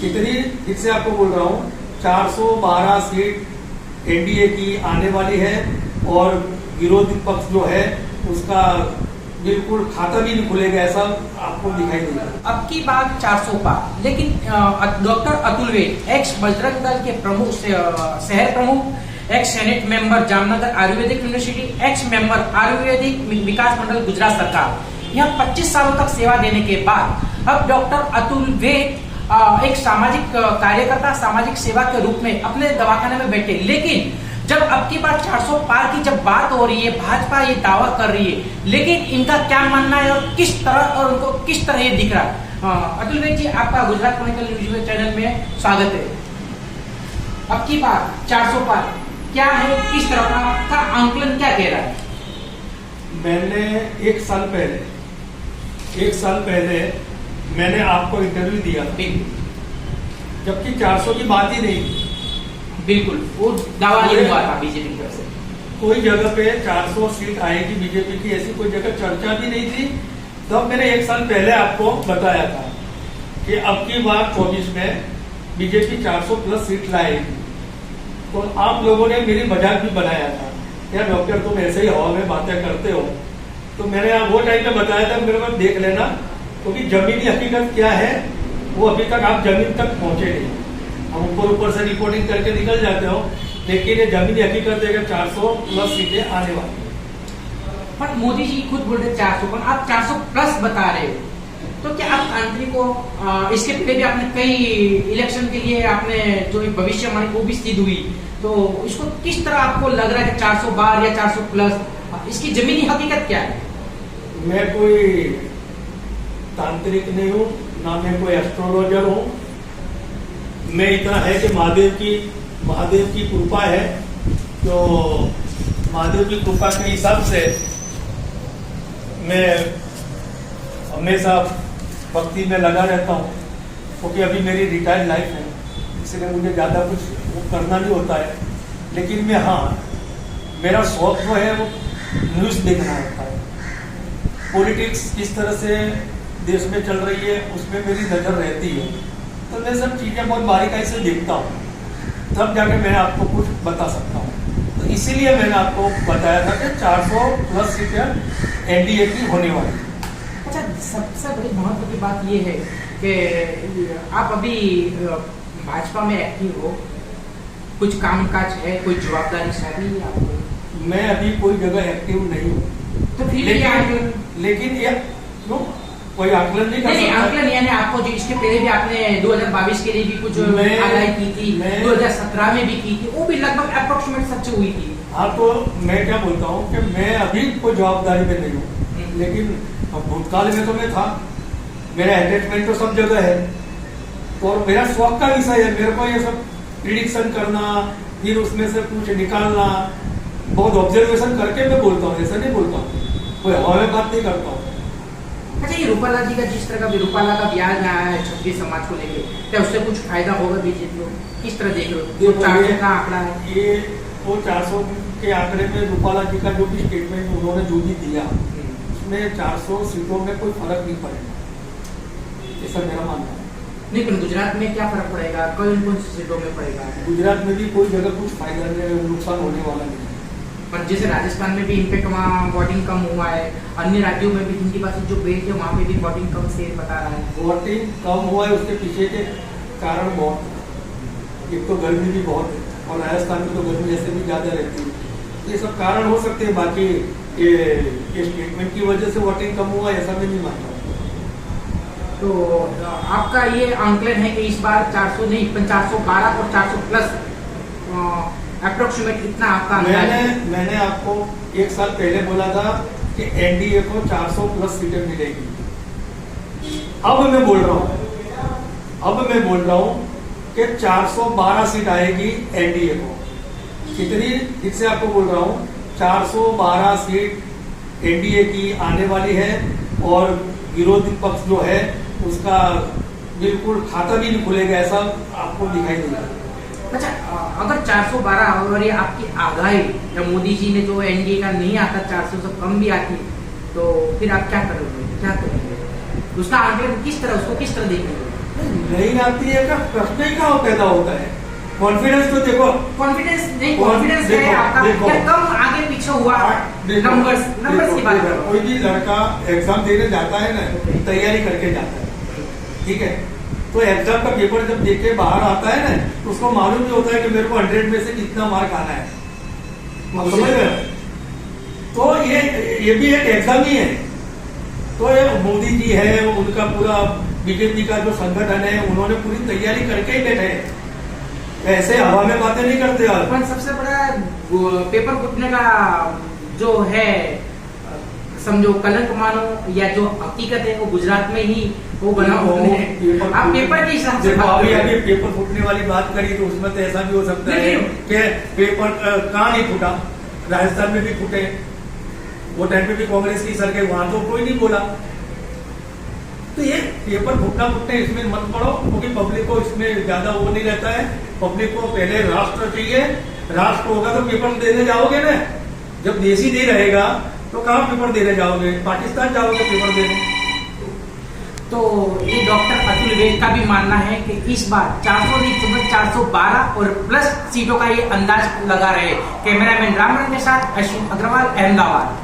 कितनी फिर से आपको बोल रहा हूँ, 412 सीट एनडीए की आने वाली है और विरोधी पक्ष जो है उसका बिल्कुल खाता भी नहीं खुलेगा, ऐसा आपको दिखाई देगा। अब की बात 400 पार, लेकिन डॉक्टर अतुल वेद, एक्स बजरंग दल के प्रमुख शहर प्रमुख, ex senate member Jamnagar Ayurvedic university, ex member Ayurvedic Vikas Mandal Gujarat सरकार, यहाँ 25 सालों तक सेवा देने के बाद अब डॉक्टर अतुल वेद एक सामाजिक कार्यकर्ता, सामाजिक सेवा के रूप में अपने दवाखाने में बैठे। लेकिन जब अब की बार 400 पार की जब बात हो रही है, भाजपा ये दावा कर रही है, लेकिन इनका क्या मानना है और किस तरह और उनको किस तरह ये दिख रहा है? अतुल वेद जी, आपका गुजरात क्रॉनिकल न्यूज चैनल में स्वागत है। अब की बार 400 पार क्या है, किस तरह का आंकलन क्या कह रहा है? मैंने एक साल पहले मैंने आपको इंटरव्यू दिया, जबकि 400 की बात ही नहीं, बिल्कुल वो दावा नहीं हुआ था बीजेपी की तरफ से। कोई जगह पे 400 सीट आएगी बीजेपी की, ऐसी कोई जगह चर्चा भी नहीं थी। तब मैंने एक साल पहले आपको बताया था कि अब की बार 24 में बीजेपी 400 प्लस सीट लाएगी। तो आप लोगों ने मेरी मजाक भी बनाया था, यार डॉक्टर तुम ऐसे ही हवा में बातें करते हो। तो मैंने वो टाइम पे बताया था, मेरे को देख लेना, क्योंकि जमीनी हकीकत क्या है वो अभी तक आप जमीन तक पहुंचे नहीं। हम ऊपर से रिपोर्टिंग करके निकल जाते हो, लेकिन ये जमीनी हकीकत है कि 400 प्लस सीटें आने वाली है। पर मोदी जी खुद बोल रहे 400, पर आप 400 प्लस बता रहे हो, तो क्या आप आंतरिक को इसके पहले भी आपने कई इलेक्शन के लिए आपने जो भविष्यवाणी वो भी सिद्ध हुई, तो इसको किस तरह आपको लग रहा है कि 400 बार या 400 प्लस, इसकी जमीनी हकीकत क्या है? मैं कोई तांत्रिक नहीं हूँ, ना मैं कोई एस्ट्रोलॉजर हूँ। मैं इतना है कि महादेव की कृपा है, तो महादेव की कृपा के हिसाब से मैं हमेशा भक्ति में लगा रहता हूँ, क्योंकि अभी मेरी रिटायर्ड लाइफ है, इसलिए मुझे ज़्यादा कुछ करना नहीं होता है। लेकिन मैं, हाँ, मेरा शौक जो है वो न्यूज़ देखना होता है। पॉलिटिक्स किस तरह से देश में चल रही है उसमें मेरी नज़र रहती है, तो मैं सब चीज़ें बहुत बारीकाई से देखता हूँ, तब जाके मैं आपको कुछ बता सकता हूँ। तो इसीलिए मैंने आपको बताया था कि 400 प्लस सीटें एनडीए की होने वाली। अच्छा, सबसे बड़ी महत्व की बात ये है कि आप अभी भाजपा में एक्टिव हो, कुछ कामकाज है, कोई जवाबदारी साथी आपको? मैं अभी कोई जगह एक्टिव नहीं हूँ, तो फिर लेकिन ये कोई आकलन नहीं कर सकता। आकलन यानी आपको जो इसके पहले भी आपने 2022 के लिए भी कुछ आगाही की थी, 2017 में भी की थी, वो भी लगभग अप्रोक्सीमेट सच हुई थी। हाँ, तो मैं क्या बोलता हूँ कि मैं अभी कोई जवाबदारी में नहीं हूँ, लेकिन भूतकाल में तो मैं था। मेरा अटैचमेंट तो सब जगह है, तो और मेरा शौक का विषय है। मेरे को ये सब प्रिडिक्शन करना, फिर उसमें से कुछ निकालना, बहुत ऑब्जर्वेशन करके मैं बोलता हूँ, ऐसा नहीं बोलता हूँ, कोई हवा में बात नहीं करता हूँ। अच्छा, ये रूपाला जी का जिस तरह का रूपाला का ब्याज आया है क्षत्रिय समाज को लेके, क्या उससे कुछ फायदा होगा बीजेपी को? किस तरह देख रहे हो? 400 का आंकड़ा है ये, वो 400 के आंकड़े में रूपाला जी का जो भी स्टेटमेंट उन्होंने जो भी दिया, उसमें 400 सीटों में कोई फर्क नहीं पड़ेगा, ऐसा मेरा मानना है। लेकिन गुजरात में क्या फर्क पड़ेगा? कौन कौन सी सीटों में पड़ेगा? गुजरात में भी कोई जगह कुछ फायदा नुकसान होने वाला नहीं है। पर जैसे राजस्थान में भी इनपैक्ट वहाँ वोटिंग कम हुआ है, अन्य राज्यों में भी हिंदी भाषी जो बेल्ट है वहाँ पे भी वोटिंग कम से बता रहा है। वोटिंग कम हुआ है, उसके पीछे के कारण बहुत, एक तो गर्मी भी बहुत है और राजस्थान में तो गर्मी ऐसे भी ज़्यादा रहती है, ये सब कारण हो सकते हैं। बाकी ये स्टेटमेंट की वजह से वोटिंग कम हुआ ऐसा मैं नहीं मानता। तो आपका ये आंकलन है कि इस बार 400 नहीं, 412 और 400 प्लस अप्रोक्सीमेट इतना आपका? मैंने आपको एक साल पहले बोला था कि एनडीए को 400 प्लस सीटें मिलेगी। अब मैं बोल रहा हूँ कि 412 सीट आएगी एनडीए को। कितनी फिर से आपको बोल रहा हूँ, 412 सीट एनडीए की आने वाली है और विरोधी पक्ष जो है उसका बिल्कुल खाता भी नहीं खुलेगा, ऐसा आपको दिखाई देगा। अच्छा, अगर 412 और ये आपकी आगाही या मोदी जी ने जो एनडीए का नहीं आता 400 से कम भी आती, तो फिर आप क्या करोगे? उसका आंकलन किस तरह, उसको किस तरह देखेंगे? नहीं आती है का प्रश्न ही कहाँ पैदा होता है। कॉन्फिडेंस तो देखो, कॉन्फिडेंस नहीं, कॉन्फिडेंस है आपका या कम आगे पीछे हुआ, नंबर्स की बात करो। कोई भी लड़का एग्जाम देने जाता है ना, तैयारी करके जाता है, ठीक है। तो एग्जाम का पेपर जब देख के बाहर आता है ना, तो उसको मालूम नहीं होता है कि मेरे को 100 में से कितना मार्क आना है, समझ रहे हो? तो ये भी एक एग्जाम ही है। तो ये मोदी जी है, उनका पूरा बीजेपी का जो संगठन है, उन्होंने पूरी तैयारी करके ही बैठे हैं, ऐसे हवा में बातें नहीं करते यार। पर सबसे बड़ा पेपर फूटने का जो है, समझो कलंक मानो या जो हकीकत है, वो गुजरात में ही वो बना हुआ है। आप पेपर के हिसाब से अभी पेपर फूटने वाली बात करी तो उसमें तो ऐसा भी हो सकता है कि पेपर कहाँ नहीं फूटा, राजस्थान में भी फूटे, वो टाइम पे भी कांग्रेस की सरकार, वहां तो कोई नहीं बोला। तो ये पेपर फूटना फूटने इसमें मत पड़ो, क्योंकि पब्लिक को इसमें ज्यादा वो नहीं रहता है। पब्लिक को पहले राष्ट्र चाहिए, राष्ट्र होगा तो पेपर देने जाओगे ना। जब देश ही नहीं रहेगा तो कहाँ पेपर देने जाओगे, पाकिस्तान जाओगे पेपर देने। तो ये डॉक्टर अतुल वेद का भी मानना है कि इस बार 400 नहीं तो 412 और प्लस सीटों का ये अंदाज लगा रहे। कैमरामैन रामरन के साथ अश्विन अग्रवाल, अहमदाबाद।